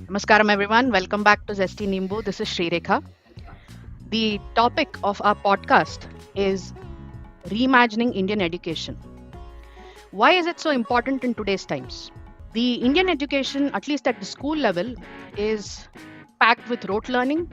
Namaskaram, everyone. Welcome back to Zesty Nimbu. This is Sri Rekha. The topic of our podcast is reimagining Indian education. Why is it so important in today's times? The Indian education, at least at the school level, is packed with rote learning,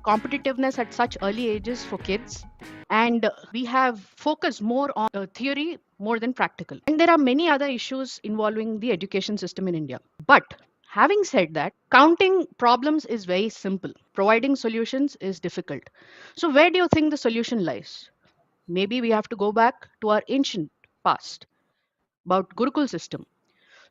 competitiveness at such early ages for kids, and we have focused more on theory more than practical. And there are many other issues involving the education system in India. But having said that, counting problems is very simple, providing solutions is difficult. So, where do you think the solution lies? Maybe we have to go back to our ancient past about Gurukul system.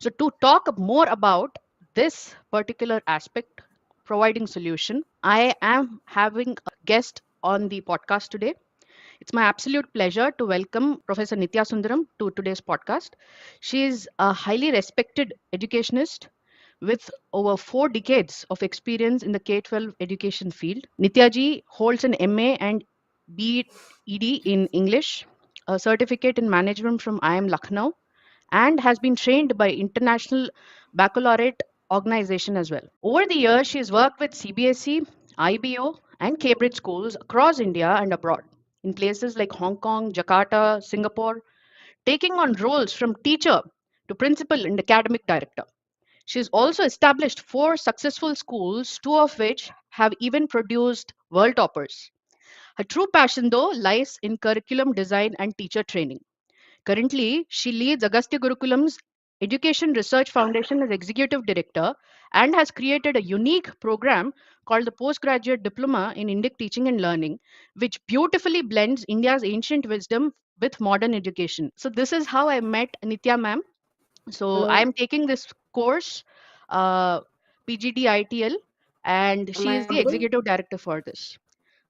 So, to talk more about this particular aspect, providing solution, I am having a guest on the podcast today. It's my absolute pleasure to welcome Professor Nitya Sundaram to today's podcast. She is a highly respected educationist with over 4 decades of experience in the K 12 education field. Nitya ji holds an MA and BEd in English, a certificate in management from IIM Lucknow, and has been trained by International Baccalaureate Organization as well. Over the years, she has worked with CBSE, IBO, and Cambridge schools across India and abroad, in places like Hong Kong, Jakarta, Singapore, taking on roles from teacher to principal and academic director. She has also established 4 successful schools, 2 of which have even produced world toppers. Her true passion, though, lies in curriculum design and teacher training. Currently, she leads Agastya Gurukulam's Education Research Foundation as executive director and has created a unique program called the Postgraduate Diploma in Indic Teaching and Learning, which beautifully blends India's ancient wisdom with modern education. So, this is how I met Nitya ma'am. So, I Hello, am taking this course, uh, PGDITL, and am she I is the audible? executive director for this.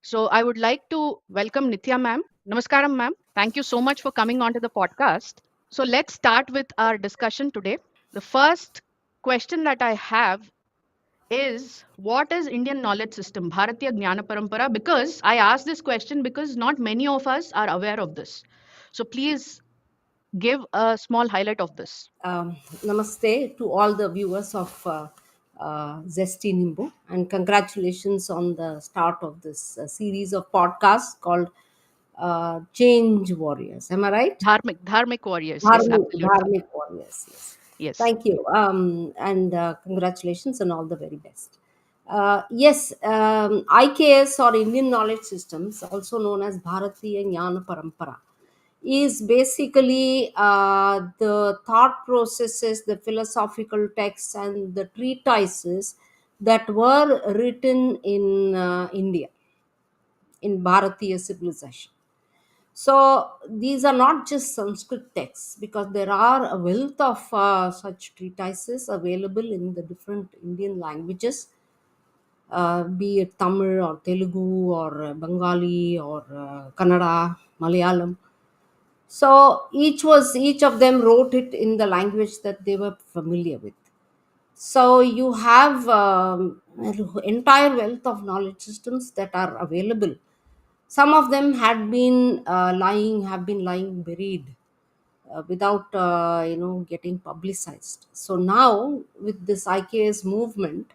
So I would like to welcome Nitya ma'am. Namaskaram ma'am. Thank you so much for coming onto the podcast. So let's start with our discussion today. The first question that I have is, what is Indian knowledge system, Bharatiya Jnana Parampara? Because I ask this question because not many of us are aware of this. So please give a small highlight of this. Namaste to all the viewers of Zesty Nimbu, and congratulations on the start of this series of podcasts called Change Warriors. Am I right? Dharmic warriors. Yes, absolutely. Dharmic Warriors. Yes. Yes. Thank you. And congratulations and all the very best. Yes, IKS or Indian Knowledge Systems, also known as Bharatiya Jnana Parampara, is basically the thought processes, the philosophical texts, and the treatises that were written in India, in Bharatiya civilization. So these are not just Sanskrit texts, because there are a wealth of such treatises available in the different Indian languages, be it Tamil or Telugu or Bengali or Kannada, Malayalam. So each of them wrote it in the language that they were familiar with. So you have an entire wealth of knowledge systems that are available. Some of them have been lying buried without getting publicized. So now with this IKS movement,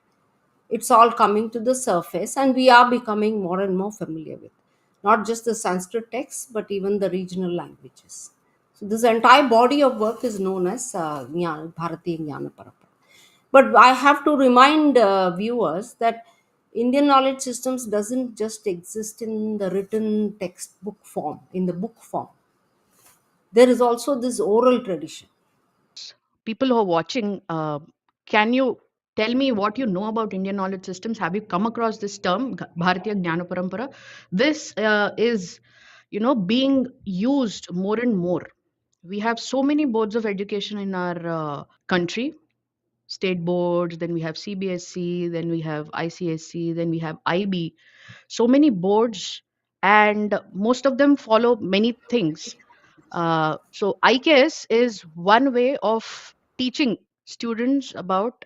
it's all coming to the surface, and we are becoming more and more familiar with not just the Sanskrit texts but even the regional languages. So this entire body of work is known as Bharatiya Jnana Parampara. But I have to remind viewers that Indian knowledge systems doesn't just exist in the written textbook form, in the book form. There is also this oral tradition. People who are watching, can you tell me what you know about Indian knowledge systems? Have you come across this term, Bharatiya Jnana Parampara? This is, being used more and more. We have so many boards of education in our country, state boards, then we have CBSE, then we have ICSE, then we have IB. So many boards, and most of them follow many things. So IKS is one way of teaching students about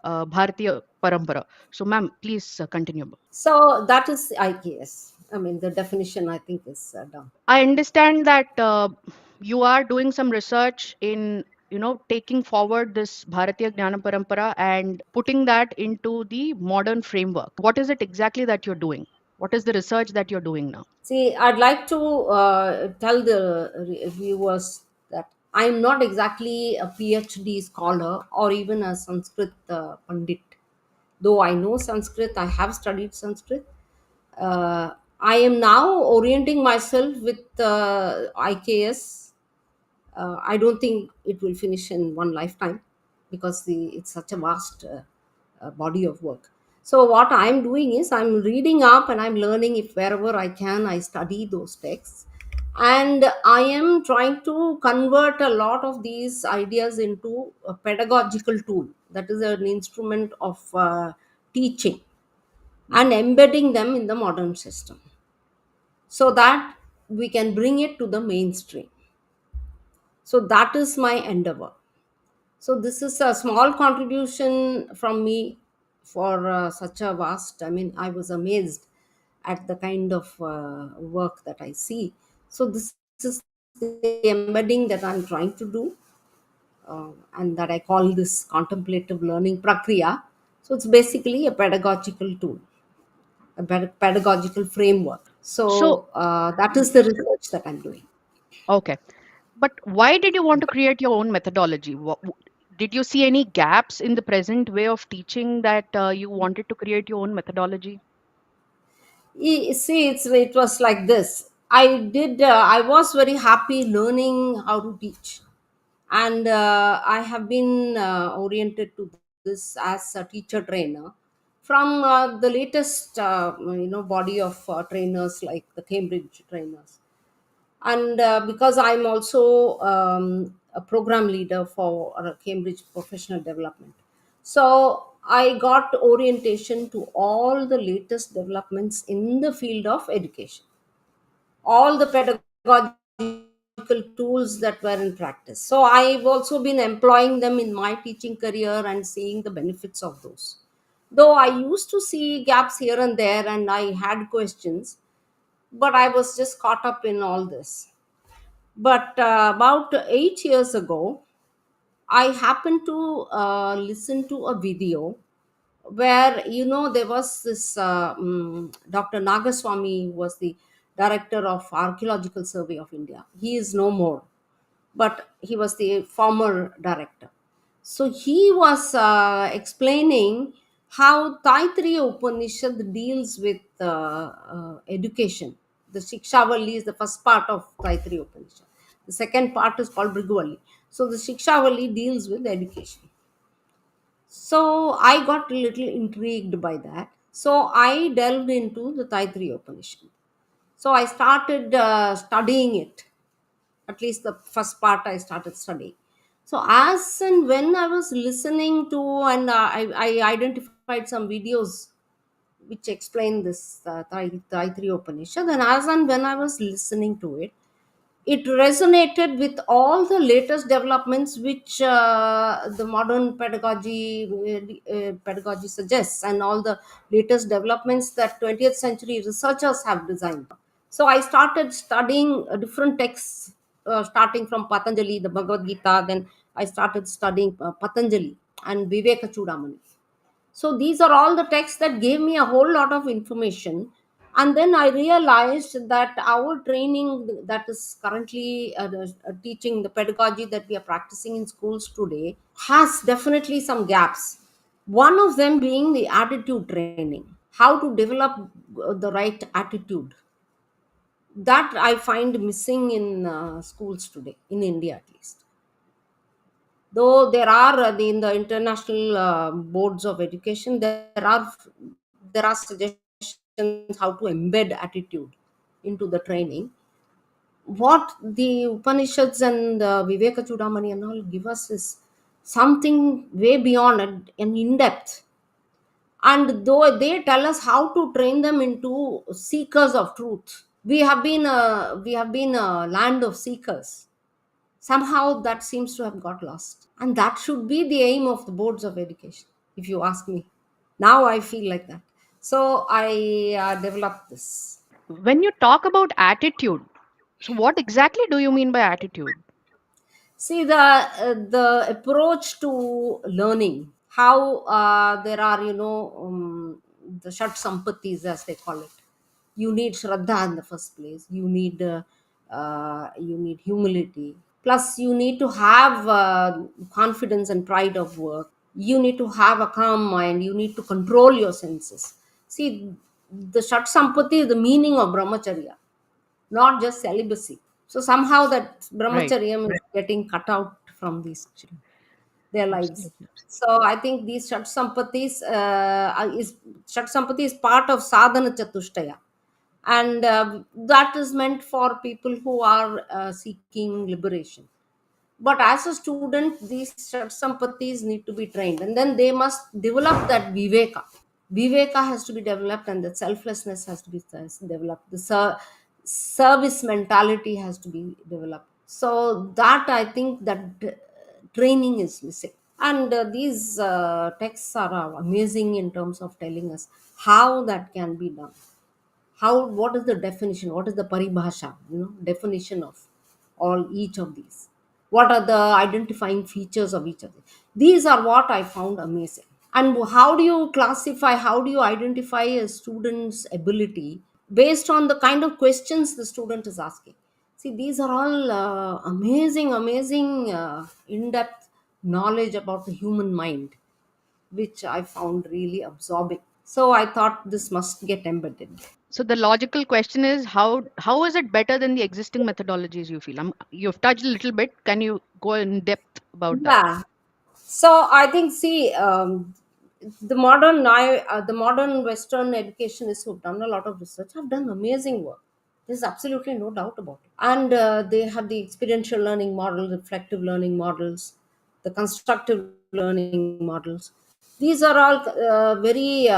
Bharatiya Parampara. So, ma'am, please continue. So that is IKS. I mean, the definition I think is done. I understand that you are doing some research in taking forward this Bharatiya Jnana Parampara and putting that into the modern framework? What is it exactly that you're doing? What is the research that you're doing now? See, I'd like to tell the viewers that I'm not exactly a PhD scholar or even a Sanskrit Pandit. Though I know Sanskrit, I have studied Sanskrit. Uh, I am now orienting myself with IKS. I don't think it will finish in one lifetime because it's such a vast body of work. So what I'm doing is I'm reading up and I'm learning. If wherever I can, I study those texts, and I am trying to convert a lot of these ideas into a pedagogical tool, that is an instrument of teaching, and embedding them in the modern system so that we can bring it to the mainstream. So that is my endeavor. So this is a small contribution from me for such a vast. I mean, I was amazed at the kind of work that I see. So this is the embedding that I'm trying to do, and that I call this contemplative learning prakriya. So it's basically a pedagogical tool, a pedagogical framework. So So, that is the research that I'm doing. okay. But why did you want to create your own methodology? Did you see any gaps in the present way of teaching that you wanted to create your own methodology? See, it was like this. I was very happy learning how to teach. And I have been oriented to this as a teacher trainer from the latest, body of trainers like the Cambridge trainers. And because I'm also a program leader for Cambridge professional development, so I got orientation to all the latest developments in the field of education, all the pedagogical tools that were in practice. So I've also been employing them in my teaching career and seeing the benefits of those. Though I used to see gaps here and there and I had questions, but I was just caught up in all this. But about 8 years ago, I happened to listen to a video where, there was this Dr. Nagaswamy was the director of Archaeological Survey of India. He is no more, but he was the former director. So he was explaining how Taittiriya Upanishad deals with education. The Shikshavali is the first part of Taittiriya Upanishad. The second part is called Briguvali. So the Shikshavali deals with education. So I got a little intrigued by that. So I delved into the Taittiriya Upanishad. So I started studying it. At least the first part I started studying. So as and when I was listening to, and I identified some videos which explain this Taittiriya Upanishad, and as and when I was listening to it, it resonated with all the latest developments which the modern pedagogy suggests, and all the latest developments that 20th century researchers have designed. So I started studying different texts, starting from Patanjali, the Bhagavad Gita. Then I started studying Patanjali and Viveka Chudamani. So these are all the texts that gave me a whole lot of information. And then I realized that our training that is currently teaching, the pedagogy that we are practicing in schools today, has definitely some gaps. One of them being the attitude training, how to develop the right attitude. That I find missing in schools today, in India at least. Though there are in the international boards of education, there are suggestions how to embed attitude into the training. What the Upanishads and Viveka Chudamani and all give us is something way beyond and in depth. And though they tell us how to train them into seekers of truth, we have been a land of seekers. Somehow that seems to have got lost, and that should be the aim of the boards of education, if you ask me. Now I feel like that. So I developed this. When you talk about attitude, so what exactly do you mean by attitude? See, the approach to learning, how there are, the shat sampatis, as they call it. You need shraddha in the first place. You need humility. Plus, you need to have confidence and pride of work. You need to have a calm mind. You need to control your senses. See, the shat sampati is the meaning of brahmacharya, not just celibacy. So somehow that Right. brahmacharyam is getting cut out from these children, their lives. Absolutely. So I think these shat sampati is part of sadhana chatushtaya, and that is meant for people who are seeking liberation. But as a student, these shat sampatis need to be trained, and then they must develop that viveka has to be developed, and the selflessness has to be developed, the service mentality has to be developed. So that, I think, that training is missing. And these texts are amazing in terms of telling us how that can be done. How, what is the definition, what is the paribhasha, definition of all each of these, what are the identifying features of each of these are what I found amazing. And how do you classify, how do you identify a student's ability based on the kind of questions the student is asking? See, these are all amazing in-depth knowledge about the human mind, which I found really absorbing. So I thought this must get embedded. So the logical question is how is it better than the existing methodologies you feel? You've touched a little bit. Can you go in depth about that? Yeah. So I think, see, the modern Western educationists who've done a lot of research have done amazing work. There's absolutely no doubt about it. And they have the experiential learning model, reflective learning models, the constructive learning models. These are all very,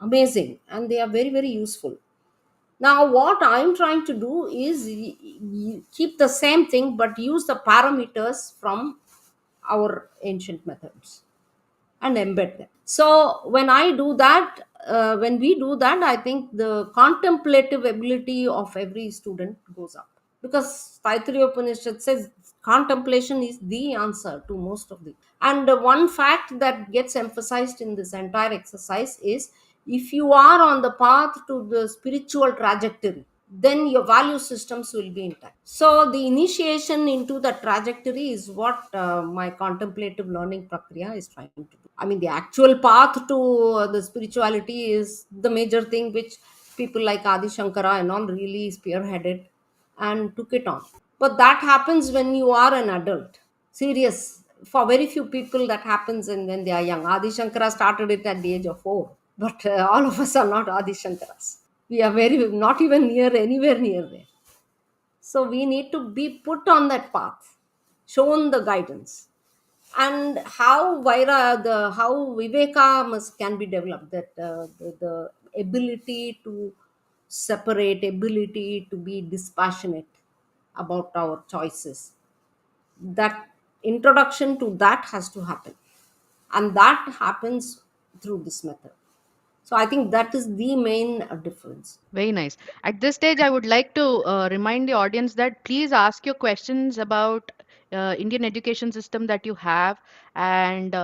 amazing, and they are very, very useful. Now, what I'm trying to do is keep the same thing but use the parameters from our ancient methods and embed them. So, when we do that, I think the contemplative ability of every student goes up, because Taittiriya Upanishad says contemplation is the answer to most of the. And one fact that gets emphasized in this entire exercise is, if you are on the path to the spiritual trajectory, then your value systems will be intact. So the initiation into the trajectory is what my contemplative learning prakriya is trying to do. I mean, the actual path to the spirituality is the major thing which people like Adi Shankara and all really spearheaded and took it on. But that happens when you are an adult. Serious. For very few people, that happens and when they are young. Adi Shankara started it at the age of 4. But all of us are not Adi Shankaras. We are not even anywhere near there. So we need to be put on that path, shown the guidance, and how viveka can be developed. That the ability to separate, ability to be dispassionate about our choices. That introduction to that has to happen, and that happens through this method. So I think that is the main difference. Very nice. At this stage, I would like to remind the audience that please ask your questions about Indian education system that you have, and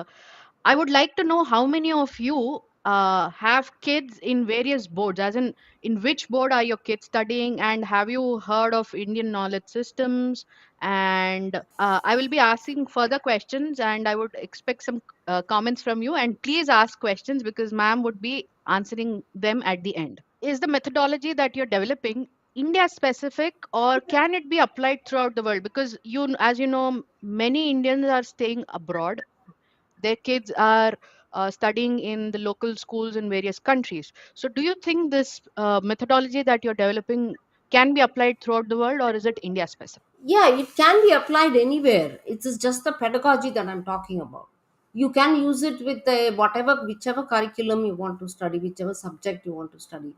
I would like to know how many of you have kids in various boards, as in which board are your kids studying, and have you heard of Indian knowledge systems? And I will be asking further questions, and I would expect some comments from you. And please ask questions because ma'am would be answering them at the end. Is the methodology that you're developing India specific, or can it be applied throughout the world? Because as you know, many Indians are staying abroad, their kids are studying in the local schools in various countries. So do you think this methodology that you're developing can be applied throughout the world, or is it India specific? Yeah, it can be applied anywhere. It is just the pedagogy that I'm talking about. You can use it with whichever curriculum you want to study, whichever subject you want to study,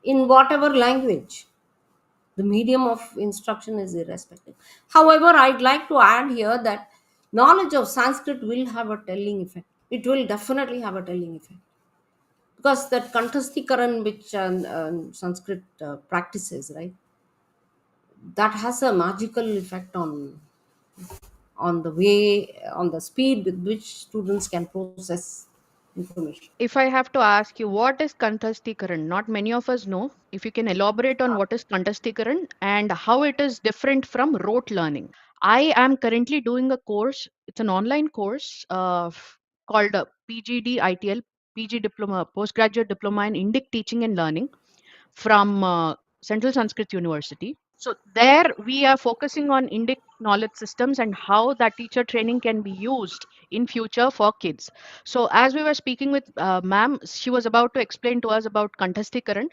in whatever language. The medium of instruction is irrespective. However, I'd like to add here that knowledge of Sanskrit will have a telling effect. It will definitely have a telling effect, because that Kanthastikaran which Sanskrit practices, right? that has a magical effect on the way, on the speed with which students can process information. If I have to ask you, what is Kanthastikaran? Not many of us know. If you can elaborate on what is Kanthastikaran and how it is different from rote learning. I am currently doing a course. It's an online course called PGD ITL, PG Diploma, Postgraduate Diploma in Indic Teaching and Learning from Central Sanskrit University. So there we are focusing on Indic knowledge systems and how that teacher training can be used in future for kids. So as we were speaking with ma'am, she was about to explain to us about Kanthastikaran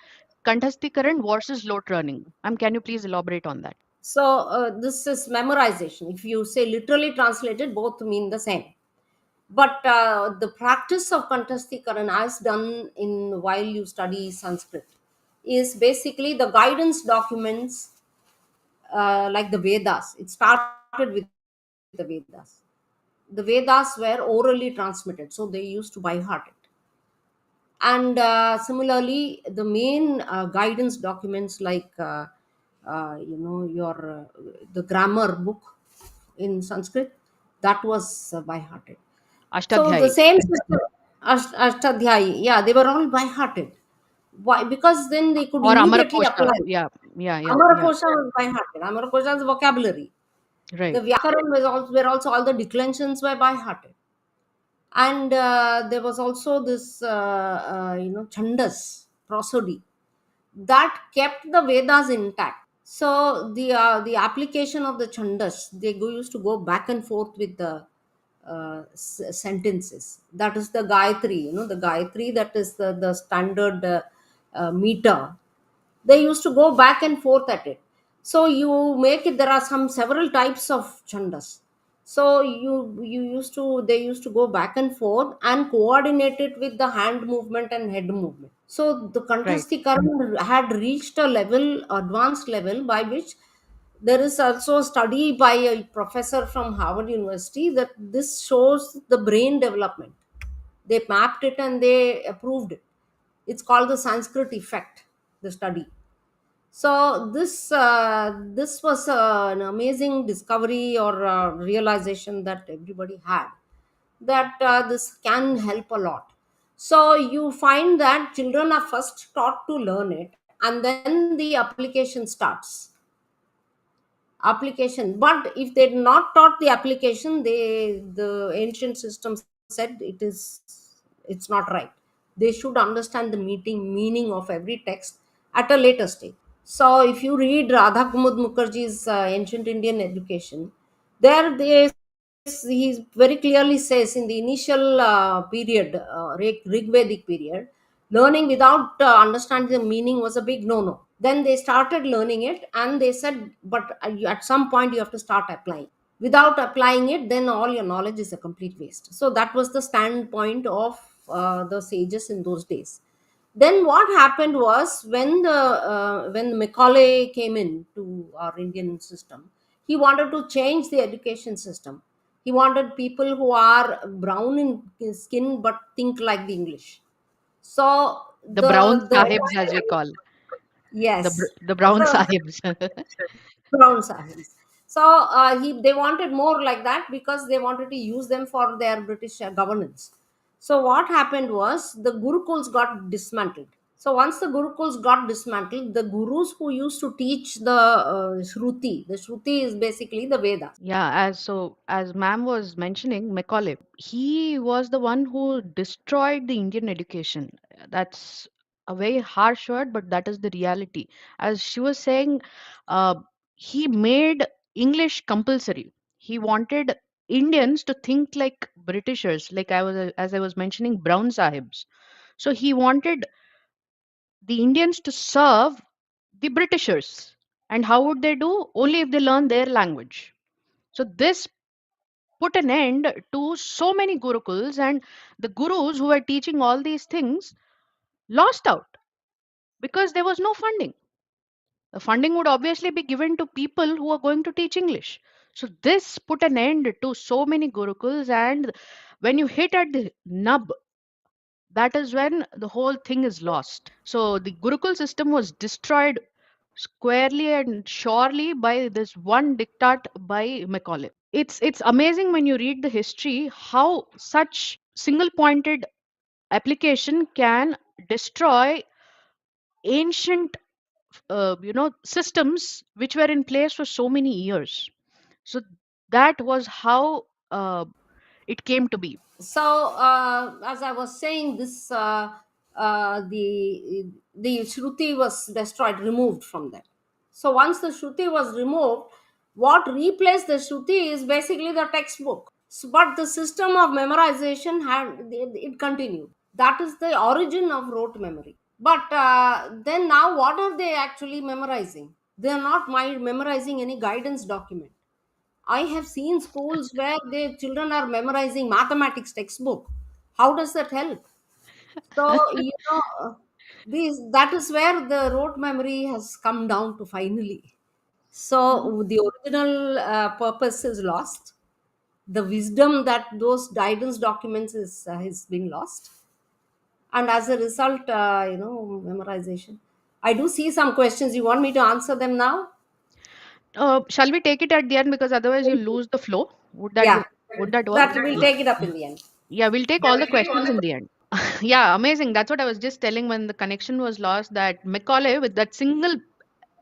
versus rote learning. Ma'am, can you please elaborate on that? So this is memorization. If you say literally translated, both mean the same. But the practice of Kanthastikaran, as done in while you study Sanskrit, is basically the guidance documents, like the Vedas. It started with the Vedas. The Vedas were orally transmitted, so they used to by heart it. And similarly, the main guidance documents like your the grammar book in Sanskrit, that was by hearted. So the Ashtadhyayi same system, Ashtadhyayi, yeah, they were all by hearted. Why? Because then they could or immediately Amarakosha. apply. Yeah, yeah, yeah, yeah. Amarakosha was by hearted. Amarakosha's vocabulary. The Right, Vyakaran was also, were also all the declensions were by hearted. And there was also this Chandas prosody that kept the Vedas intact. So the application of the Chandas, they used to go back and forth with the sentences. That is the Gayatri, the Gayatri, that is the standard meter. They used to go back and forth at it. So you make it, there are some several types of chandas. So you used to they used to go back and forth and coordinate it with the hand movement and head movement. So the right. Kanthastikaran had reached a level, advanced level, by which there is also a study by a professor from Harvard University that this shows the brain development. They mapped it and they approved it. It's called the Sanskrit effect, the study. So this was an amazing discovery or realization that everybody had, that this can help a lot. So you find that children are first taught to learn it, and then the application starts. Application, but if they're not taught the application, the ancient system said it's not right. They should understand the meaning of every text at a later stage. So if you read Radha Kumud Mukherjee's Ancient Indian Education, there he very clearly says in the initial period, Rigvedic period, learning without understanding the meaning was a big no-no. Then they started learning it, and they said, but at some point you have to start applying. Without applying it, then all your knowledge is a complete waste. So that was the standpoint of the sages in those days. Then what happened was, when Macaulay came in to our Indian system, he wanted to change the education system. He wanted people who are brown in skin but think like the English. So The brown the sahibs, as we call yes, the brown so sahibs. brown sarees. So they wanted more like that because they wanted to use them for their British governance. So what happened was the Gurukuls got dismantled. So once the Gurukuls got dismantled, the gurus who used to teach the Shruti is basically the Vedas. Yeah, as ma'am was mentioning, Macaulay, he was the one who destroyed the Indian education. That's a very harsh word, but that is the reality. As she was saying, uh, he made English compulsory. He wanted Indians to think like Britishers, like as I was mentioning, brown sahibs. So he wanted the Indians to serve the Britishers. And how would they do? Only if they learn their language. So this put an end to so many gurukuls, and the gurus who were teaching all these things lost out because there was no funding. The funding would obviously be given to people who are going to teach English. So this put an end to so many gurukuls, and when you hit at the nub, that is when the whole thing is lost. So the gurukul system was destroyed squarely and surely by this one diktat by Macaulay. It's amazing when you read the history how such single pointed application can destroy ancient systems which were in place for so many years. So that was how it came to be. So as I was saying, this the shruti was destroyed, removed from that. So once the shruti was removed, what replaced the shruti is basically the textbook. But the system of memorization had it continued. That is the origin of rote memory. But then now what are they actually memorizing? They are not memorizing any guidance document. I have seen schools where the children are memorizing mathematics textbook. How does that help? So these that is where the rote memory has come down to finally. Mhm. So the original purpose is lost. The wisdom that those guidance documents is being lost, and as a result, memorization. I do see some questions. You want me to answer them now? Shall we take it at the end because otherwise you lose the flow? Yeah, Would that work? that we'll take it up in the end. Yeah, we'll take all the questions in the end. Yeah, amazing. That's what I was just telling when the connection was lost that Macaulay, with that single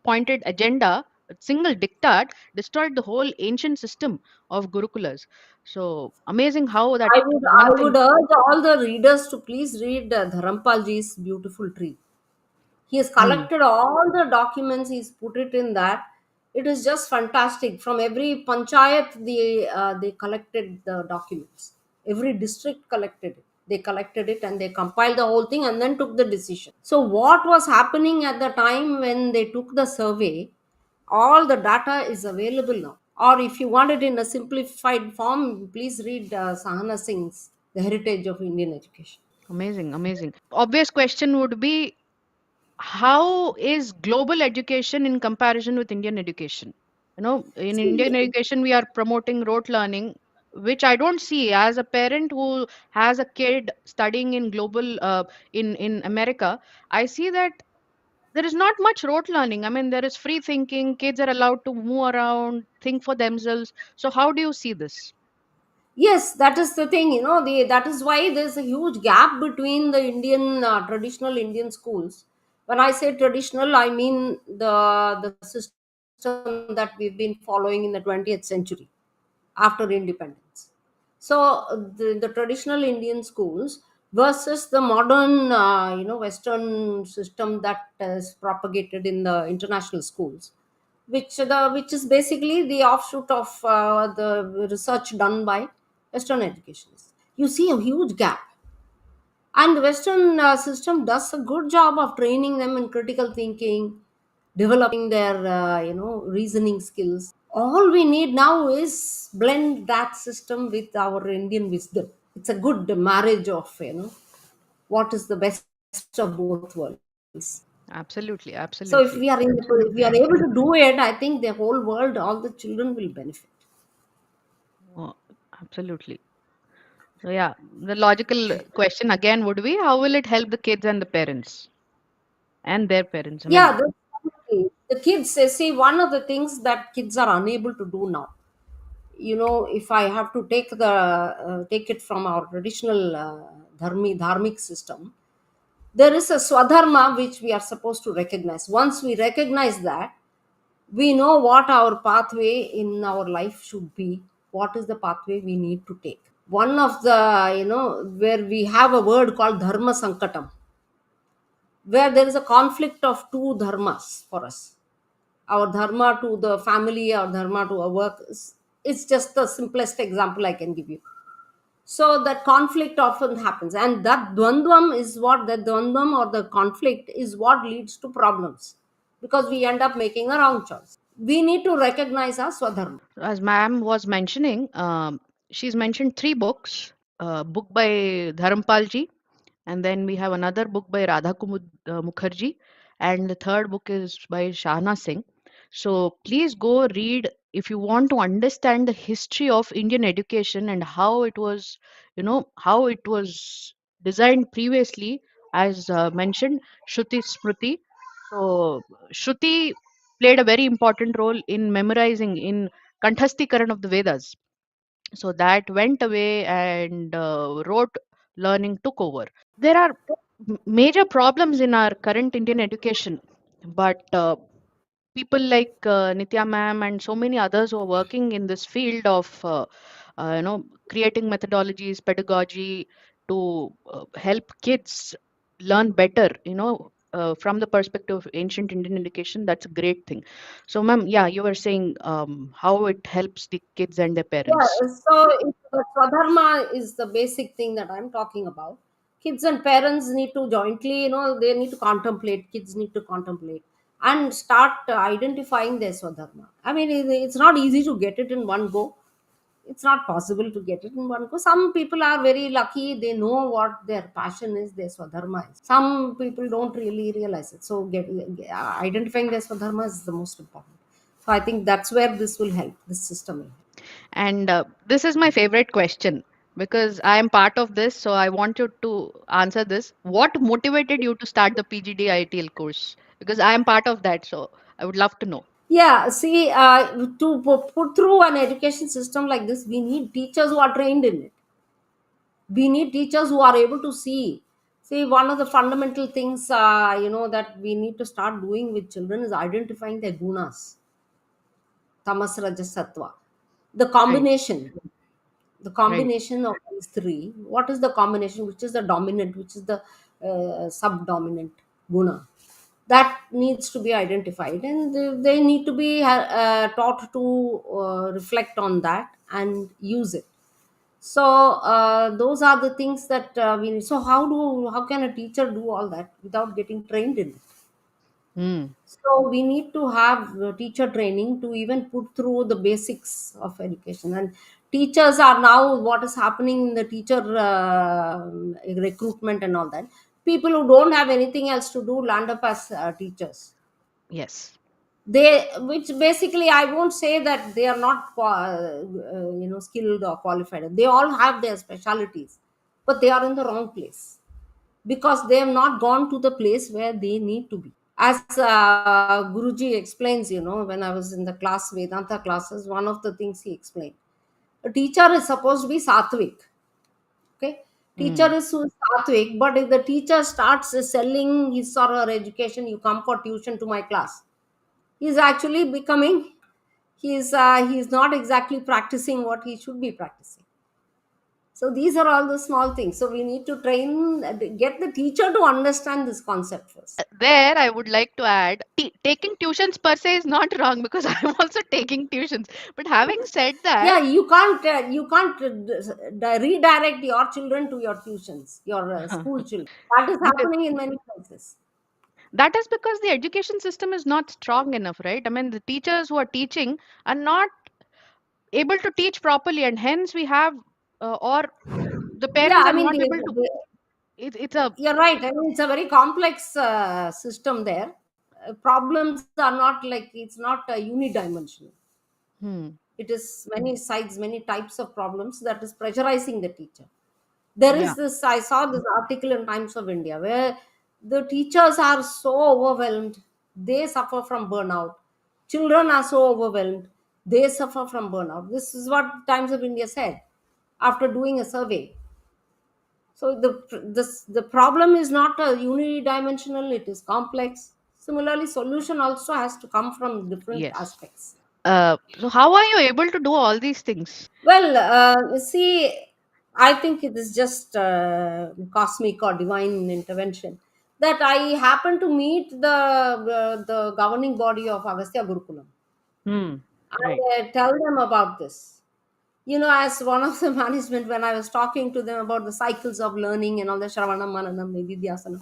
pointed agenda, a single diktat, destroyed the whole ancient system of Gurukulas. So amazing how that I one would thing. urge all the readers to please read Dharampalji's Beautiful Tree. He has Hmm. collected all the documents. He's put it in that. It is just fantastic. From every panchayat, they collected the documents. Every district collected it. They collected it and they compiled the whole thing and then took the decision. So what was happening at the time when they took the survey? All the data is available now. Or if you want it in a simplified form, please read Sahana Singh's The Heritage of Indian Education. Amazing, amazing. Obvious question would be, how is global education in comparison with Indian education? In See, Indian education, we are promoting rote learning, which I don't see as a parent who has a kid studying in global, in America. I see that there is not much rote learning. I mean, there is free thinking. Kids are allowed to move around, think for themselves. So, how do you see this? yes, that is the thing. That is why there's a huge gap between the Indian traditional Indian schools. When I say traditional, I mean the system that we've been following in the 20th century after independence. So the traditional Indian schools versus the modern, Western system that is propagated in the international schools, which is basically the offshoot of the research done by Western educationists. You see a huge gap, and the Western system does a good job of training them in critical thinking, developing their reasoning skills. All we need now is blend that system with our Indian wisdom. It's a good marriage of what is the best of both worlds. So if Absolutely, we are absolutely. able to do it, I think the whole world, all the children will benefit. Oh, absolutely. So, yeah, the logical question again would be, how will it help the kids and the parents and their parents? I Yeah, mean, definitely. The kids, see, one of the things that kids are unable to do now. If I have to take it from our traditional dharmic system, there is a swadharma which we are supposed to recognize. Once we recognize that, we know what our pathway in our life should be, what is the pathway we need to take. One of the, where we have a word called dharma sankatam, where there is a conflict of two dharmas for us. Our dharma to the family, our dharma to our work. It's just the simplest example I can give you. So that conflict often happens, and that dvandvam or the conflict is what leads to problems, because we end up making a wrong choice. We need to recognize our swadharma. as ma'am was mentioning, she's mentioned three books, a book by Dharampalji, and then we have another book by Mukherjee, and the third book is by Shahna Singh. So please go read if you want to understand the history of Indian education and how it was, how it was designed previously, as mentioned, Shruti Smriti. So Shruti played a very important role in memorizing, in Kanthastikaran of the Vedas. So that went away, and rote learning took over. There are major problems in our current Indian education, but people like Nitya ma'am and so many others who are working in this field of creating methodologies, pedagogy to help kids learn better, from the perspective of ancient Indian education. That's a great thing. So ma'am, yeah, you were saying how it helps the kids and their Yeah, parents. so Swadharma is the basic thing that I'm talking about. Kids and parents need to jointly, they need to contemplate, kids need to contemplate and start identifying their Swadharma. I mean, it's not easy to get it in one go. It's not possible to get it in one go. Some people are very lucky, they know what their passion is, their Swadharma is. Some people don't really realize it. So, identifying their Swadharma is the most important. So, I think that's where this will help, this system will help. And this is my favorite question because I am part of this. So I want you to answer this. What motivated you to start the PGDITL course? Because I am part of that. So I would love to know. Yeah, see, to put through an education system like this, we need teachers who are trained in it. We need teachers who are able to see. See, one of the fundamental things, that we need to start doing with children is identifying their gunas, tamas, rajas, sattva. The Right. combination, the Right. combination of these three. What is the combination? Which is the dominant? Which is the subdominant guna? That needs to be identified, and they need to be taught to reflect on that and use it. So those are the things that we need. So how can a teacher do all that without getting trained in it? Hmm. So we need to have teacher training to even put through the basics of education. And teachers are now, what is happening in the teacher recruitment and all that. People who don't have anything else to do land up as teachers. Yes. They, which basically I won't say that they are not skilled or qualified. They all have their specialities, but they are in the wrong place because they have not gone to the place where they need to be. As Guruji explains, when I was in the class, Vedanta classes, one of the things he explained, a teacher is supposed to be sattvic. Okay, teacher Hmm. is sattvic, but if the teacher starts selling his or her education, you come for tuition to my class, he's actually becoming, he's not exactly practicing what he should be practicing. So these are all the small things. So we need to train, get the teacher to understand this concept first. There, I would like to add taking tuitions per se is not wrong because I'm also taking tuitions. But having said that, Yeah, you can't redirect your children to your tuitions, your school children. That is because happening in many places. that is because the education system is not strong enough, right? I mean, the teachers who are teaching are not able to teach properly, and hence we have, or the Yeah, parents I are mean, not able to. It's a. you're right. I mean, it's a very complex system there. Problems are not like, it's not unidimensional. Hmm. It is many sides, many types of problems that is pressurizing the teacher. There Yeah. is this, I saw this article in Times of India where the teachers are so overwhelmed, they suffer from burnout. Children are so overwhelmed, they suffer from burnout. This is what Times of India said after doing a survey. So the problem is not a unidimensional, it is complex. Similarly, solution also has to come from different Yes. aspects. So how are you able to do all these things? Well, you see, I think it is just cosmic or divine intervention that I happen to meet the governing body of Agastya Gurukulam Hmm. Right. and tell them about this. As one of the management, when I was talking to them about the cycles of learning and all the Shravanam, Mananam, Nididhyasana.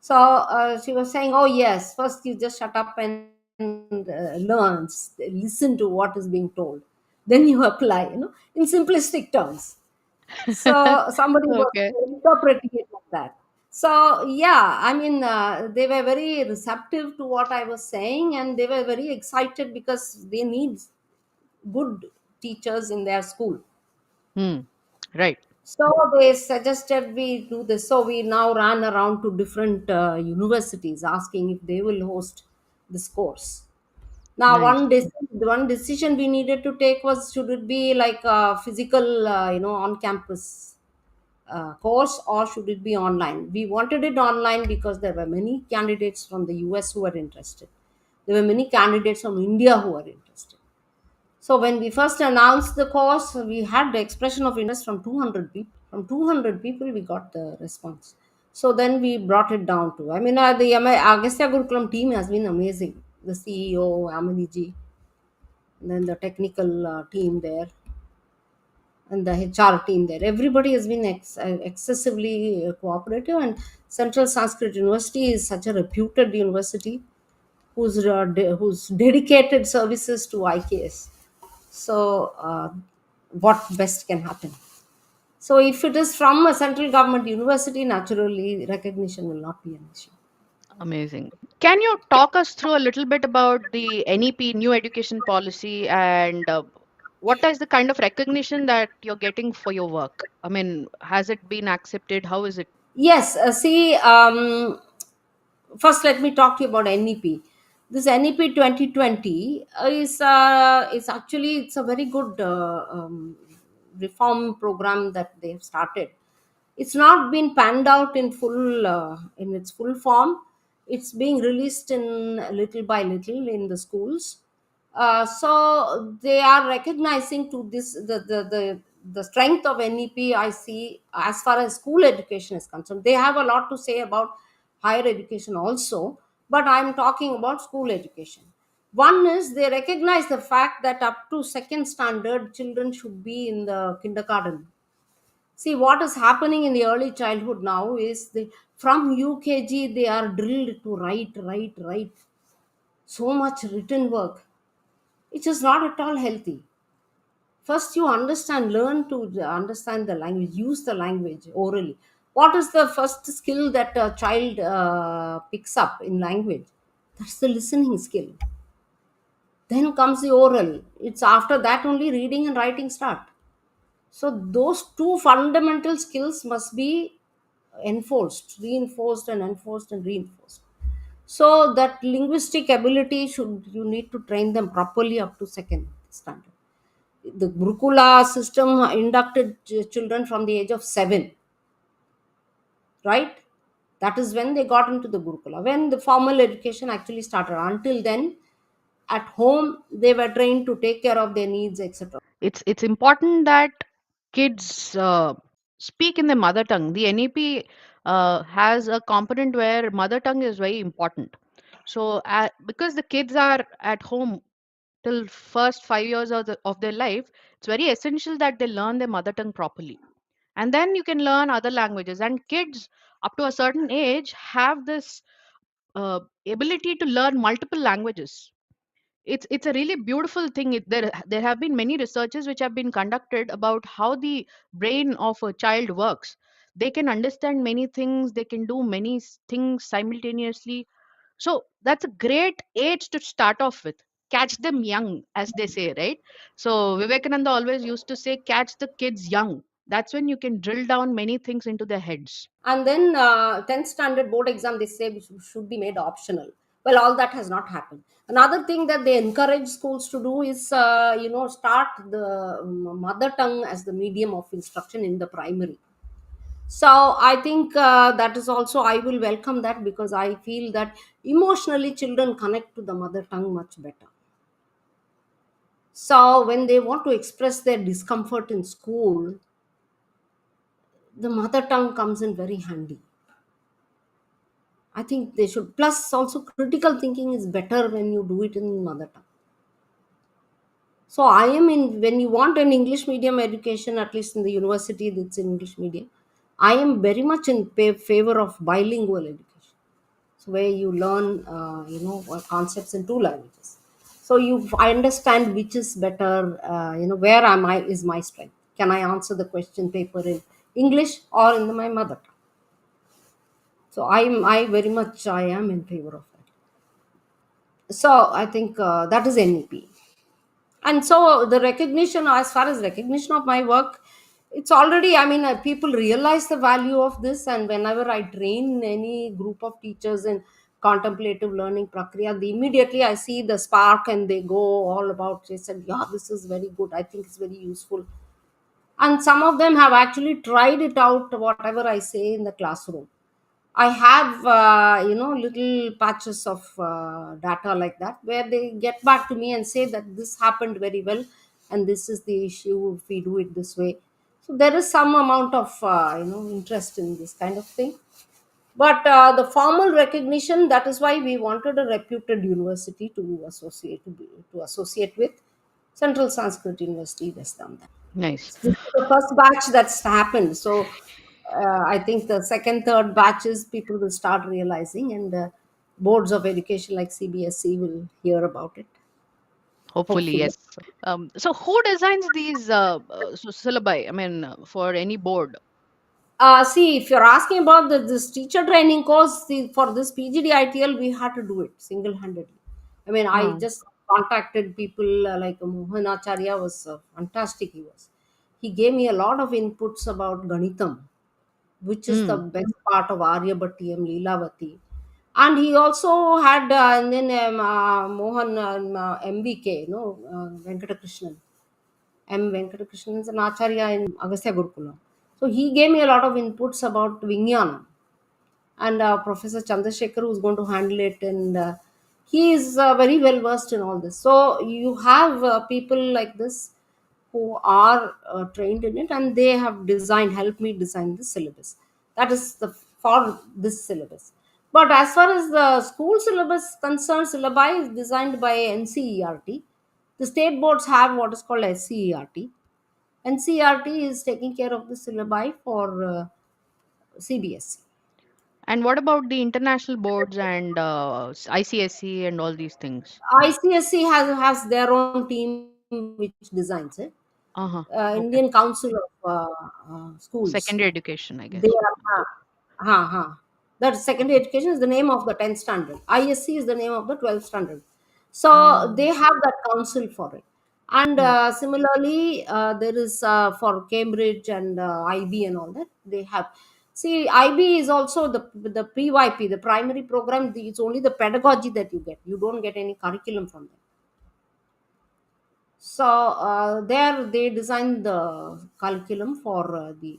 So she was saying, oh, yes, first you just shut up and learn, listen to what is being told. Then you apply, in simplistic terms. So somebody was Okay. interpreting it like that. So, yeah, I mean, they were very receptive to what I was saying and they were very excited because they need good teachers in their school. Hmm. Right. So they suggested we do this. So we now ran around to different universities asking if they will host this course. Now Nice. one decision we needed to take was, should it be like a physical, on campus course, or should it be online? We wanted it online because there were many candidates from the US who were interested. There were many candidates from India who were interested. So when we first announced the course, we had the expression of interest from 200 people. From 200 people, we got the response. So then we brought it down to, the Agastya Gurukulam team has been amazing. The CEO, Amaniji, then the technical team there, and the HR team there. Everybody has been excessively cooperative, and Central Sanskrit University is such a reputed university whose dedicated services to IKS. So, what best can happen? So, if it is from a central government university, naturally recognition will not be an issue. Amazing. Can you talk us through a little bit about the NEP, New Education Policy, and what is the kind of recognition that you're getting for your work? I mean, has it been accepted? How is it? Yes, see, first let me talk to you about NEP. This NEP 2020 is actually, it's a very good reform program that they have started. It's not been panned out in its full form. It's being released in little by little in the schools. So they are recognizing to this the strength of NEP. I see, as far as school education is concerned, they have a lot to say about higher education also, but I'm talking about school education. One is, they recognize the fact that up to second standard, children should be in the kindergarten. See, what is happening in the early childhood now is, from UKG they are drilled to write so much written work, which is not at all healthy. First, you learn to understand the language, use the language orally. What is the first skill that a child picks up in language? That's the listening skill. Then comes the oral. It's after that only reading and writing start. So those two fundamental skills must be reinforced and enforced and reinforced. So that linguistic ability, should you need to train them properly up to second standard. The Gurukula system inducted children from the age of 7, right? That is when they got into the Gurukula, when the formal education actually started. Until then, at home, they were trained to take care of their needs, etc. It's important that kids speak in their mother tongue. The NEP has a component where mother tongue is very important. So, because the kids are at home till first 5 years of their life, it's very essential that they learn their mother tongue properly, and then you can learn other languages. And kids up to a certain age have this ability to learn multiple languages. It's a really beautiful thing. There have been many researches which have been conducted about how the brain of a child works. They can understand many things, they can do many things simultaneously. So that's a great age to start off with. Catch them young, as they say, right? So Vivekananda always used to say, catch the kids young. That's when you can drill down many things into their heads. And then 10th standard board exam, they say, which should be made optional. Well, all that has not happened. Another thing that they encourage schools to do is, start the mother tongue as the medium of instruction in the primary. So I think that is also, I will welcome that, because I feel that emotionally children connect to the mother tongue much better. So when they want to express their discomfort in school, the mother tongue comes in very handy. I think they should. Plus, also critical thinking is better when you do it in mother tongue. So I am in, when you want an English medium education, at least in the university that's in English medium, I am very much in favor of bilingual education. So where you learn, concepts in two languages. So I understand which is better. Where am I is my strength. Can I answer the question paper in English or in my mother tongue? So I very much, I am in favor of that. So I think that is NEP. And so the recognition, as far as recognition of my work, it's already, people realize the value of this. And whenever I train any group of teachers in contemplative learning prakriya, immediately I see the spark and they go all about. They said, yeah, this is very good, I think it's very useful. And some of them have actually tried it out, whatever I say in the classroom. I have little patches of data like that, where they get back to me and say that this happened very well, and this is the issue if we do it this way. So there is some amount of interest in this kind of thing. But the formal recognition, that is why we wanted a reputed university to associate with. Central Sanskrit University, West Dam. Nice. This is the first batch that's happened. So I think the second, third batches, people will start realizing, and boards of education like CBSE will hear about it, Hopefully, hopefully. yes. So who designs these syllabi? I mean, for any board. See, if you're asking about this teacher training course, for this PGDITL, we had to do it single handedly. I mean, I Oh. just contacted people like Mohan Acharya, was fantastic. He was. He gave me a lot of inputs about Ganitam, which is the Hmm. best part of Aryabhattiyam, Leelavati. And he also had, and then Mohan MVK, Venkatakrishnan. M. Venkatakrishnan is an Acharya in Agastya Gurukula. So he gave me a lot of inputs about Vijnana, and Professor Chandrasekhar, who's going to handle it, and he is very well versed in all this. So you have people like this who are trained in it, and they have helped me design the syllabus. That is the for this syllabus. But as far as the school syllabus concerned, syllabi is designed by NCERT. The state boards have what is called SCERT. NCERT is taking care of the syllabi for CBSE. And what about the international boards and ICSE and all these things? ICSE has their own team which designs it. Uh-huh. Indian Okay. Council of Schools. Secondary education, I They guess. are, that secondary Okay. education is the name of the 10th standard. ISC is the name of the 12th standard. So they Um, have that council for it. And hmm. similarly, there is for Cambridge and IB and all that, they have. See, IB is also the PYP, the primary program. It's only the pedagogy that you get. You don't get any curriculum from them. So there they designed the curriculum for the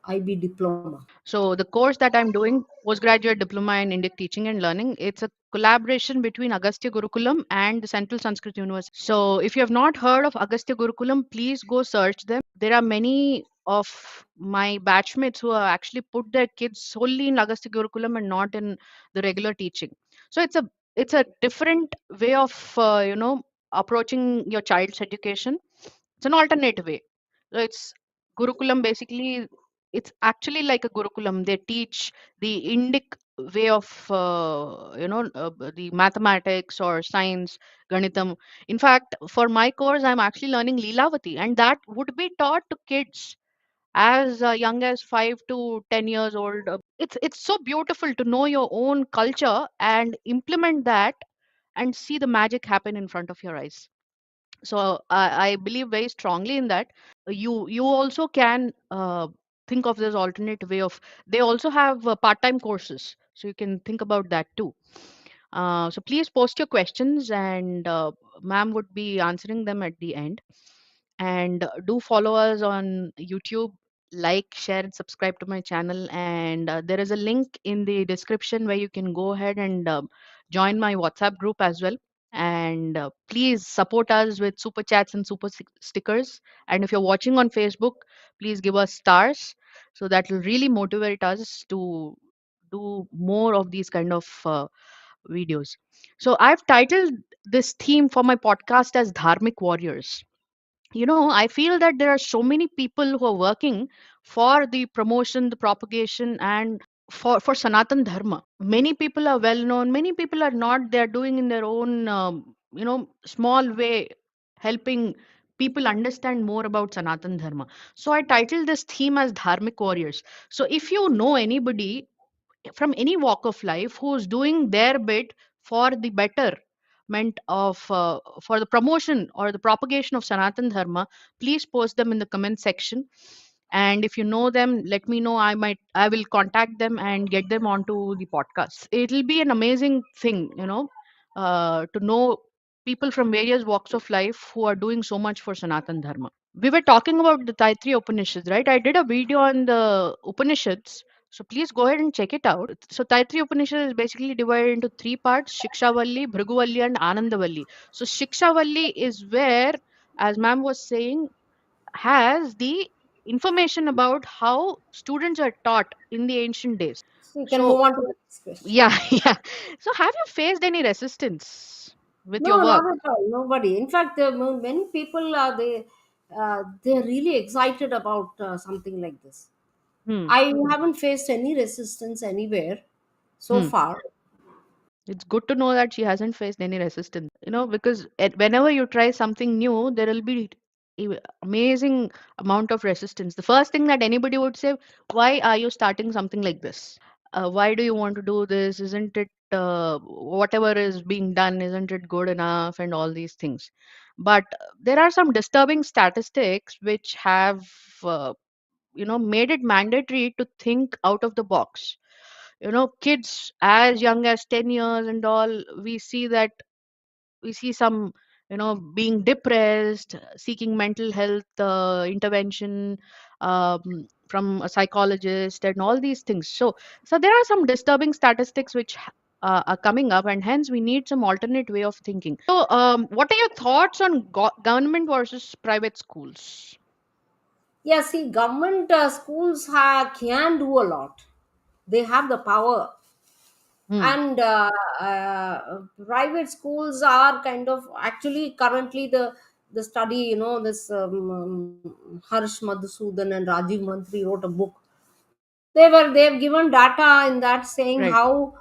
IB diploma. So the course that I'm doing, postgraduate diploma in Indic teaching and learning, it's a collaboration between Agastya Gurukulam and the Central Sanskrit University. So if you have not heard of Agastya Gurukulam, please go search them. There are many of my batchmates who have actually put their kids solely in Agastya Gurukulam and not in the regular teaching. So it's a different way of approaching your child's education. It's an alternate way. So it's Gurukulam basically, it's actually like a Gurukulam. They teach the Indic way of, the mathematics or science, Ganitam. In fact, for my course, I'm actually learning Leelavati, and that would be taught to kids as young as 5 to 10 years old. It's so beautiful to know your own culture and implement that and see the magic happen in front of your eyes. So I believe very strongly in that. You also can think of this alternate way of, they also have part-time courses, so you can think about that too. So please post your questions, and ma'am would be answering them at the end. And do follow us on YouTube, like, share, and subscribe to my channel. And there is a link in the description where you can go ahead and join my WhatsApp group as well. And please support us with super chats and stickers. And if you're watching on Facebook, please give us stars, so that will really motivate us to do more of these kind of videos. So I've titled this theme for my podcast as Dharmic Warriors. I feel that there are so many people who are working for the promotion, the propagation, and for Sanatan Dharma. Many people are well known, many people are not. They're doing in their own small way, helping people understand more about Sanatan Dharma. So I titled this theme as Dharmic Warriors. So if you know anybody from any walk of life who's doing their bit for the betterment of for the promotion or the propagation of Sanatan Dharma, please post them in the comment section. And if you know them, let me know. I will contact them and get them onto the podcast. It'll be an amazing thing, to know people from various walks of life who are doing so much for Sanatan Dharma. We were talking about the Taittiriya Upanishads, right? I did a video on the Upanishads, so please go ahead and check it out. So Taittiriya Upanishad is basically divided into three parts: Shikshavalli, Bhriguvalli, and Anandavalli. So Shikshavalli is where, as ma'am was saying, has the information about how students are taught in the ancient days. So you can So move on to the next question. yeah, yeah. So have you faced any resistance with your No, work? not at all. Nobody. In fact, many people are they're really excited about something like this. Hmm. I haven't faced any resistance anywhere so Hmm. far. It's good to know that she hasn't faced any resistance, because whenever you try something new, there will be amazing amount of resistance. The first thing that anybody would say, why are you starting something like this? Why do you want to do this? Isn't it, whatever is being done, isn't it good enough? And all these things. But there are some disturbing statistics which have, made it mandatory to think out of the box. Kids as young as 10 years and all, we see some, being depressed, seeking mental health intervention from a psychologist and all these things. So there are some disturbing statistics which are coming up, and hence we need some alternate way of thinking. So what are your thoughts on government versus private schools? Yeah, see, government schools can do a lot. They have the power, Hmm. and private schools are kind of actually currently the study. This Harsh Madhusudan and Rajiv Mantri wrote a book. They've given data in that saying Right. how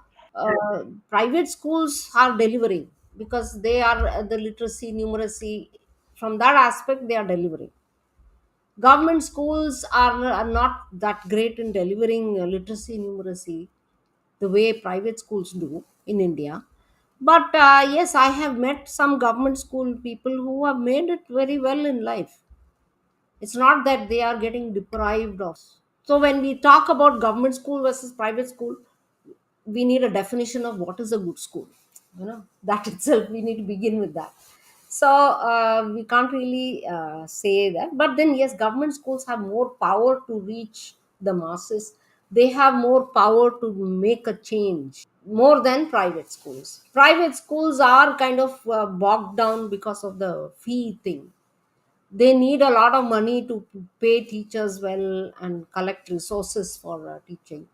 private schools are delivering, because they are the literacy numeracy, from that aspect they are delivering. Government schools are not that great in delivering literacy numeracy the way private schools do in India. But yes, I have met some government school people who have made it very well in life. It's not that they are getting deprived of. So when we talk about government school versus private school, we need a definition of what is a good school. That itself we need to begin with that. So we can't really say that. But then yes, government schools have more power to reach the masses. They have more power to make a change more than private schools. Private schools are kind of bogged down because of the fee thing. They need a lot of money to pay teachers well and collect resources for teaching.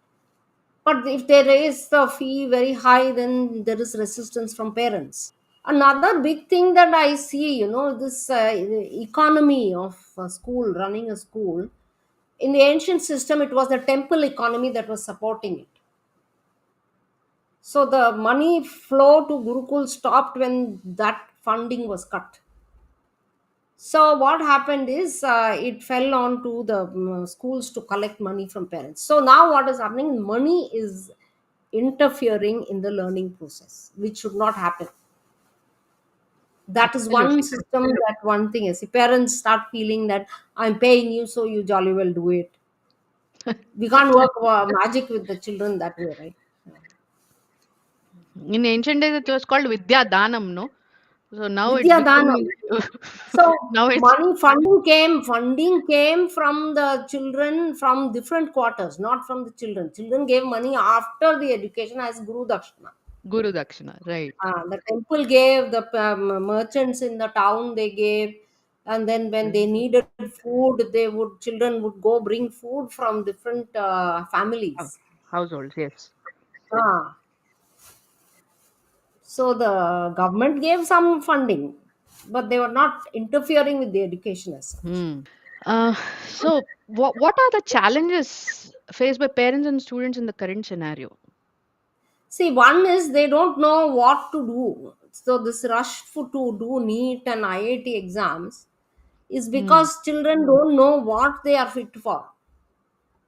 But if they raise the fee very high, then there is resistance from parents. Another big thing that I see, this economy of a school, running a school. In the ancient system, it was the temple economy that was supporting it. So the money flow to Gurukul stopped when that funding was cut. So what happened is it fell on to the schools to collect money from parents. So now what is happening? Money is interfering in the learning process, which should not happen. That is one Absolutely. system. That one thing is, if parents start feeling that I'm paying you, so you jolly well do it. We can't work magic with the children that way, right? In ancient days, it was called Vidya Danam, no? So now it's Vidya becoming, Danam. So now it's, money funding came from the children from different quarters, not from the children. Children gave money after the education as Guru Dakshina. Guru Dakshina, right? The temple gave, the merchants in the town they gave, and then when they needed food, children would go bring food from different Hou- families. Households, yes. Ah, so the government gave some funding, but they were not interfering with the education as such. Hmm. Uh, so, what are the challenges faced by parents and students in the current scenario? See, one is they don't know what to do. So this rush to do NEET and IIT exams is Hmm. because children don't know what they are fit for.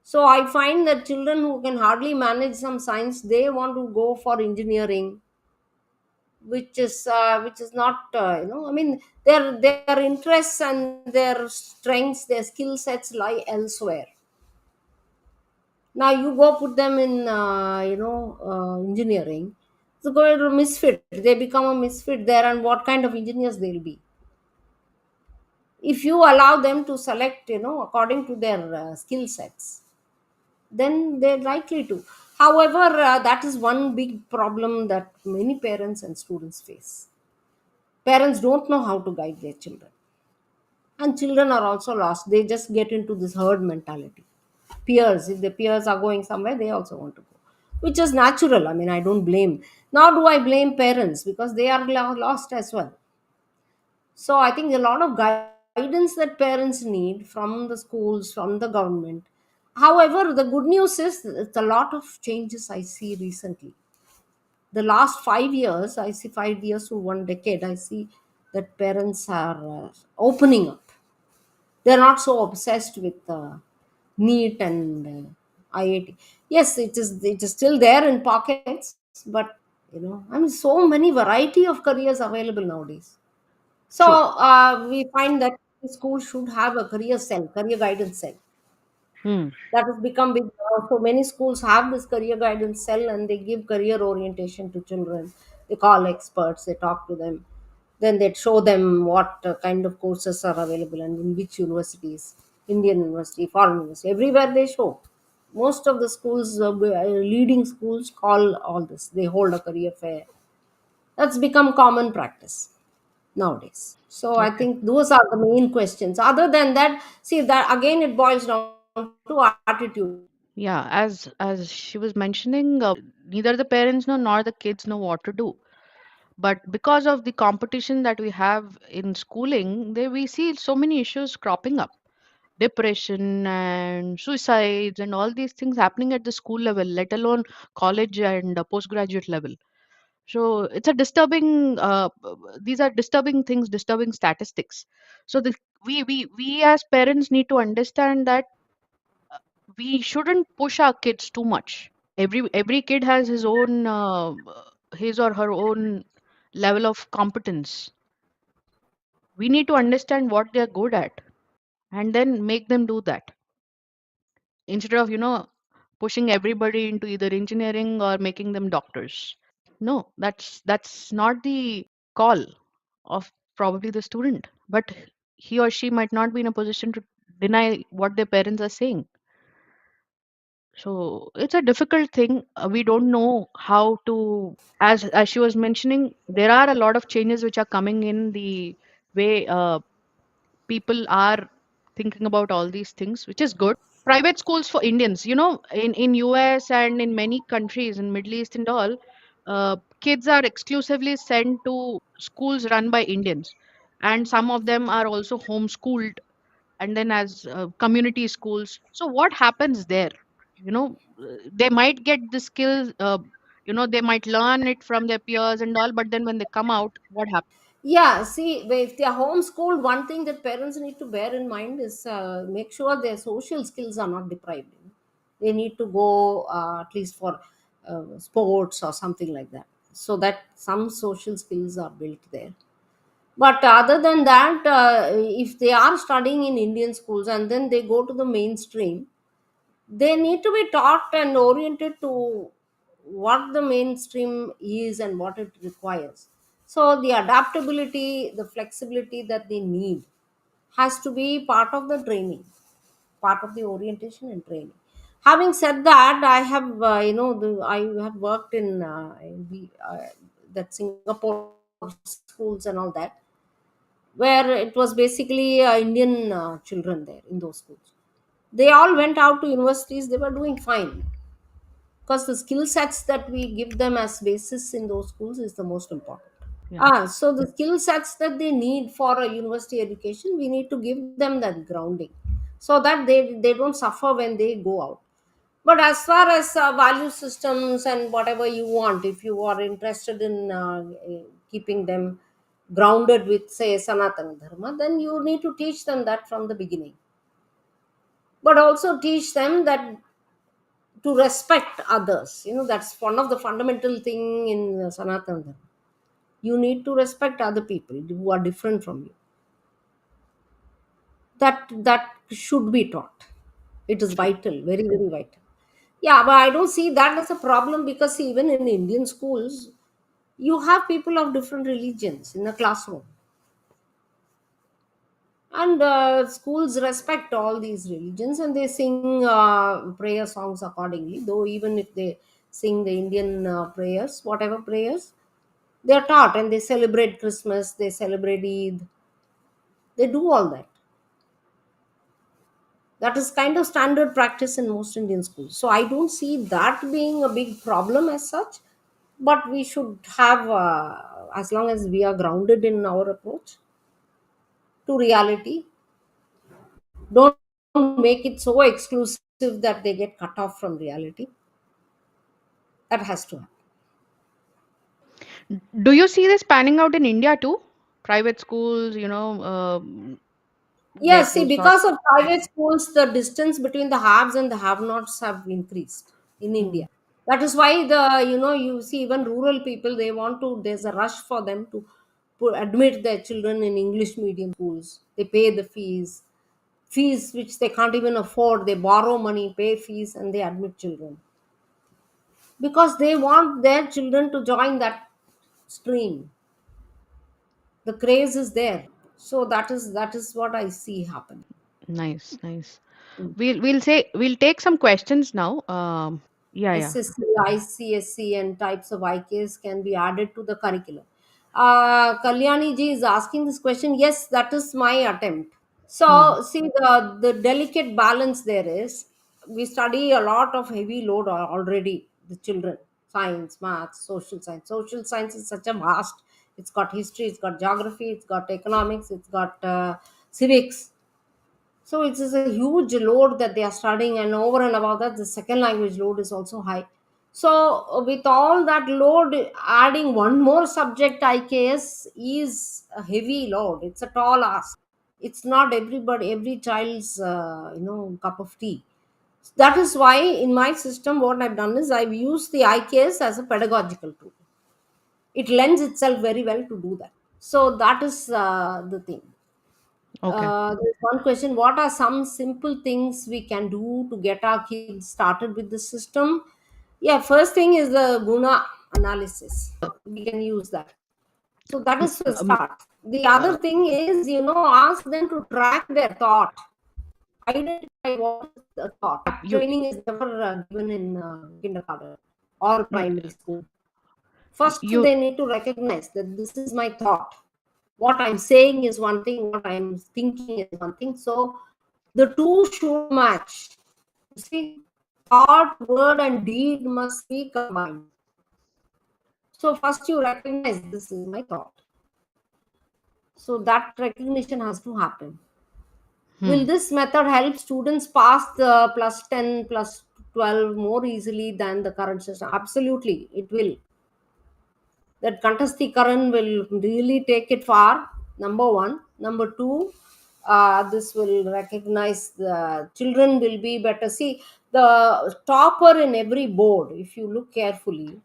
So I find that children who can hardly manage some science, they want to go for engineering. which is not, I mean, their interests and their strengths, their skill sets lie elsewhere. Now you go put them in engineering, so go to misfit, they become a misfit there, and what kind of engineers they'll be if you allow them to select, according to their skill sets, then they're likely to. However, that is one big problem that many parents and students face. Parents don't know how to guide their children, and children are also lost. They just get into this herd mentality. Peers, if the peers are going somewhere, they also want to go, which is natural. I mean, I don't blame, nor do I blame parents, because they are lost as well. So I think a lot of guidance that parents need from the schools, from the government. However, the good news is it's a lot of changes I see recently. The last 5 years, I see 5 years to one decade, I see that parents are opening up. They're not so obsessed with NEET and IIT. Yes, it is still there in pockets, but I mean, so many variety of careers available nowadays. So True. we find that the school should have a career cell, career guidance cell. Hmm. That has become big now. So many schools have this career guidance cell, and they give career orientation to children. They call experts, they talk to them. Then they show them what kind of courses are available and in which universities, Indian university, foreign university, everywhere they show. Most of the schools, leading schools, call all this. They hold a career fair. That's become common practice nowadays. So I Okay. think those are the main questions. Other than that, see, that again it boils down to attitude. Yeah, as she was mentioning, neither the parents know nor the kids know what to do. But because of the competition that we have in schooling, there we see so many issues cropping up. Depression and suicides and all these things happening at the school level, let alone college and postgraduate level. So it's a disturbing. These are disturbing things, disturbing statistics. So we as parents need to understand that we shouldn't push our kids too much. Every kid has his or her own level of competence. We need to understand what they're good at and then make them do that instead of pushing everybody into either engineering or making them doctors. No, that's not the call of probably the student, but he or she might not be in a position to deny what their parents are saying. So it's a difficult thing. We don't know how to, as she was mentioning, there are a lot of changes which are coming in the way people are thinking about all these things, which is good. Private schools for Indians, in US and in many countries in Middle East and all, kids are exclusively sent to schools run by Indians, and some of them are also homeschooled and then as community schools. So what happens there? They might get the skills, they might learn it from their peers and all, but then when they come out, what happens? Yeah, see, if they are homeschooled, one thing that parents need to bear in mind is make sure their social skills are not deprived. They need to go at least for sports or something like that, so that some social skills are built there. But other than that, if they are studying in Indian schools and then they go to the mainstream, they need to be taught and oriented to what the mainstream is and what it requires. So the adaptability, the flexibility that they need has to be part of the training, part of the orientation and training. Having said that, I have I have worked in that Singapore schools and all that, where it was basically Indian children there in those schools. They all went out to universities, they were doing fine, because the skill sets that we give them as basis in those schools is the most important. Yeah. So the skill sets that they need for a university education, we need to give them that grounding, so that they don't suffer when they go out. But as far as value systems and whatever you want, if you are interested in keeping them grounded with, say, Sanatana Dharma, then you need to teach them that from the beginning, but also teach them that to respect others. That's one of the fundamental thing in Sanatana Dharma. You need to respect other people who are different from you. That should be taught. It is True. vital, very, very vital. Yeah, but I don't see that as a problem, because even in Indian schools, you have people of different religions in the classroom, and schools respect all these religions, and they sing prayer songs accordingly. Though even if they sing the Indian prayers, whatever prayers, they are taught, and they celebrate Christmas, they celebrate Eid, they do all that. That is kind of standard practice in most Indian schools. So I don't see that being a big problem as such. But we should have, as long as we are grounded in our approach to reality, don't make it so exclusive that they get cut off from reality. That has to happen. Do you see this panning out in India too? Private schools, Yes, see, there's not. because of private schools, the distance between the haves and the have-nots have increased in Hmm. India. That is why you see even rural people, they want to. There's a rush for them to admit their children in English medium schools. They pay the fees which they can't even afford. They borrow money, pay fees, and they admit children because they want their children to join that stream. The craze is there, so that is what I see happening. Nice, nice. Mm. We'll take some questions now. Yeah, yeah. SSC, ICSC, and types of IKs can be added to the curriculum. Kalyani ji is asking this question. Yes, that is my attempt. Hmm. So, see, the delicate balance there is, we study a lot of heavy load already, the children, science, maths, social science. Social science is such a vast, it's got history, it's got geography, it's got economics, it's got civics. So it is a huge load that they are studying, and over and above that, the second language load is also high. So with all that load, adding one more subject IKS is a heavy load. It's a tall ask. It's not every child's cup of tea. That is why in my system, what I've done is I've used the IKS as a pedagogical tool. It lends itself very well to do that. So that is the thing. Okay. There's one question: what are some simple things we can do to get our kids started with the system? Yeah, first thing is the guna analysis. We can use that. So that M- is the um, start. The other thing is, ask them to track their thought, identify what is the thought. That you training is never given in kindergarten or no, primary school. First, you they need to recognize that this is my thought. What I'm saying is one thing, what I'm thinking is one thing. So the two should match. You see, thought, word, and deed must be combined. So first you recognize this is my thought. So that recognition has to happen. hmm. Will this method help students pass the plus 10, plus 12 more easily than the current system? Absolutely, it will. That Kantasti Karan will really take it far. Number one. Number two, this will recognize the children will be better. See, the topper in every board, if you look carefully,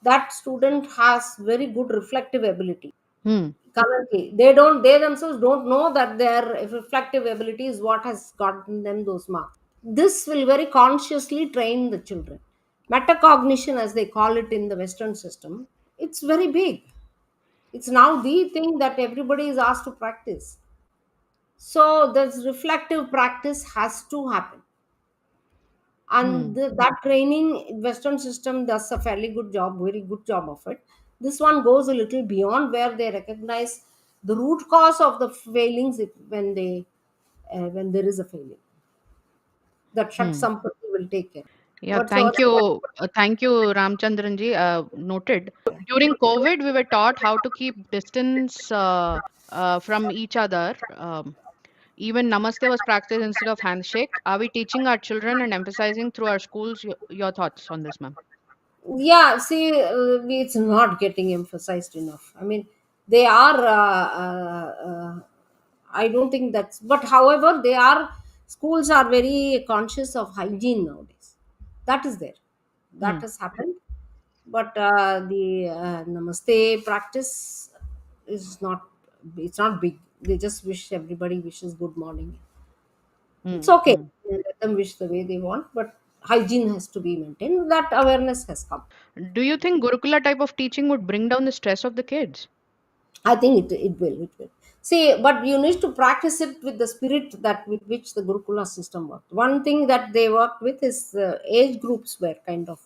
that student has very good reflective ability. Hmm. Currently, they themselves don't know that their reflective ability is what has gotten them those marks. This will very consciously train the children. Metacognition, as they call it in the Western system, it's very big. It's now the thing that everybody is asked to practice. So this reflective practice has to happen. And Hmm. that training, Western system does a fairly good job, very good job of it. This one goes a little beyond, where they recognize the root cause of the failings when there is a failing. That Shak Hmm. Sampati will take care. Yeah, What's the other thank you, Ramchandran ji. Noted. During COVID, we were taught how to keep distance from each other. Even Namaste was practiced instead of handshake. Are we teaching our children and emphasizing through our schools? Your thoughts on this, ma'am? Yeah, see, it's not getting emphasized enough. I mean, they are I don't think that's, but however, they are, schools are very conscious of hygiene nowadays. That is there, that Hmm. has happened. But the namaste practice is not, it's not big. They just wish, everybody wishes good morning. It's Hmm. okay. Hmm. Let them wish the way they want, but hygiene has to be maintained. That awareness has come. Do you think Gurukula type of teaching would bring down the stress of the kids? I think it will. It will. See, but you need to practice it with the spirit that with which the Gurukula system worked. One thing that they worked with is age groups were kind of,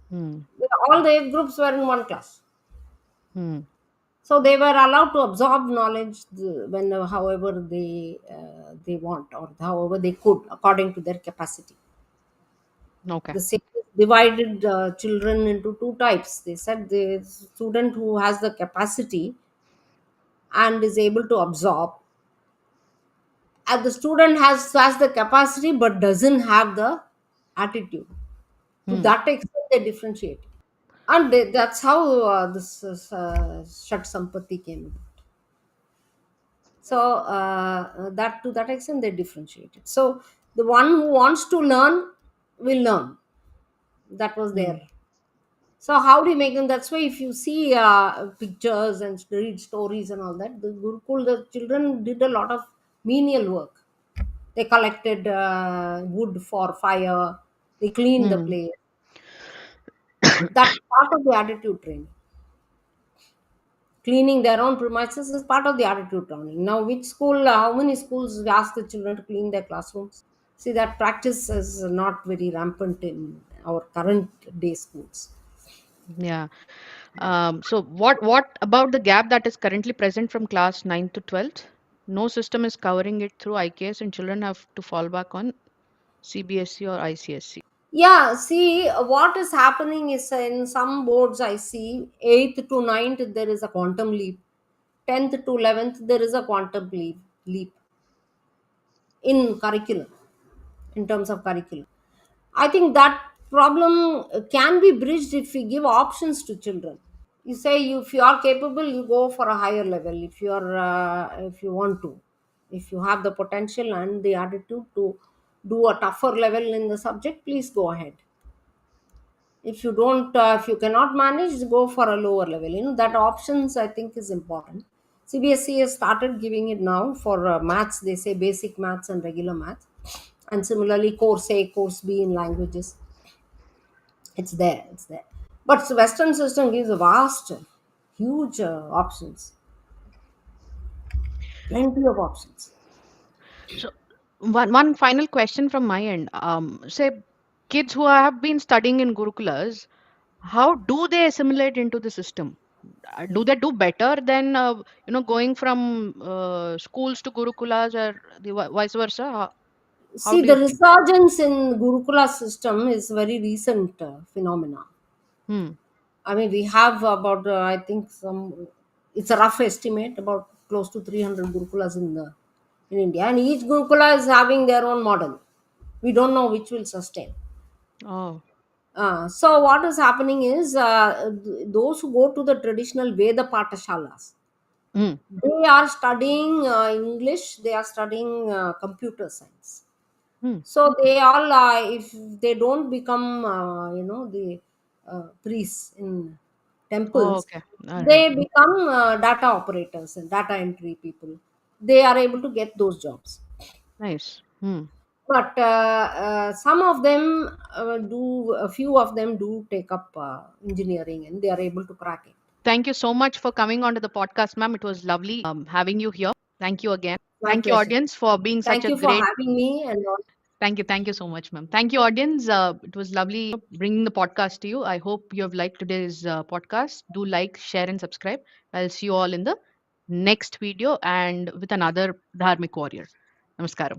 Hmm. all the age groups were in one class. Hmm. So they were allowed to absorb knowledge when, however they want, or however they could, according to their capacity. Okay. The same divided children into two types. They said the student who has the capacity and is able to absorb, and the student has the capacity but doesn't have the attitude. To Hmm. that extent, they differentiate, and that's how this Shat Sampati came about. So that to that extent they differentiated. So the one who wants to learn will learn. That was Hmm. there. So how do you make them? That's why if you see pictures and read stories and all that, the Gurukul, the children did a lot of menial work. They collected wood for fire. They cleaned the Hmm. place. That's part of the attitude training. Cleaning their own premises is part of the attitude training. Now, which school, how many schools we ask the children to clean their classrooms? See, that practice is not very rampant in our current day schools. Yeah. So what about the gap that is currently present from class 9th to 12th? No system is covering it through IKS, and children have to fall back on CBSE or ICSE. Yeah, see, what is happening is in some boards I see 8th to ninth there is a quantum leap, 10th to 11th there is a leap in curriculum, in terms of curriculum. I think that problem can be bridged if we give options to children. You say if you are capable, you go for a higher level. If you want to, if you have the potential and the attitude to do a tougher level in the subject, please go ahead. If you don't, if you cannot manage, go for a lower level. That options I think is important. CBSE has started giving it now for maths. They say basic maths and regular maths, and similarly course A, course B in languages. It's there. But the Western system gives a vast, huge options, plenty of options. So one final question from my end. Say kids who have been studying in Gurukulas, how do they assimilate into the system? Do they do better than going from schools to Gurukulas, or vice versa? How See, do you the think? resurgence in Gurukula system is very recent phenomena. Hmm. I mean, we have about, I think, it's a rough estimate, about close to 300 Gurukulas in India, and each Gurukula is having their own model. We don't know which will sustain. Oh. So what is happening is those who go to the traditional Veda Patashalas, Hmm. they are studying English, they are studying computer science. Hmm. So they all, if they don't become, the priests in Oh, temples, okay. All right. they become data operators and data entry people. They are able to get those jobs. Nice. Hmm. But some of them a few of them do take up engineering and they are able to crack it. Thank you so much for coming onto the podcast, ma'am. It was lovely having you here. Thank you again. My Thank you, pleasure. audience, for being such Thank a you for great. having me and all. Thank you. Thank you so much, ma'am. Thank you, audience. It was lovely bringing the podcast to you. I hope you have liked today's podcast. Do like, share, and subscribe. I'll see you all in the next video and with another Dharmic warrior. Namaskaram.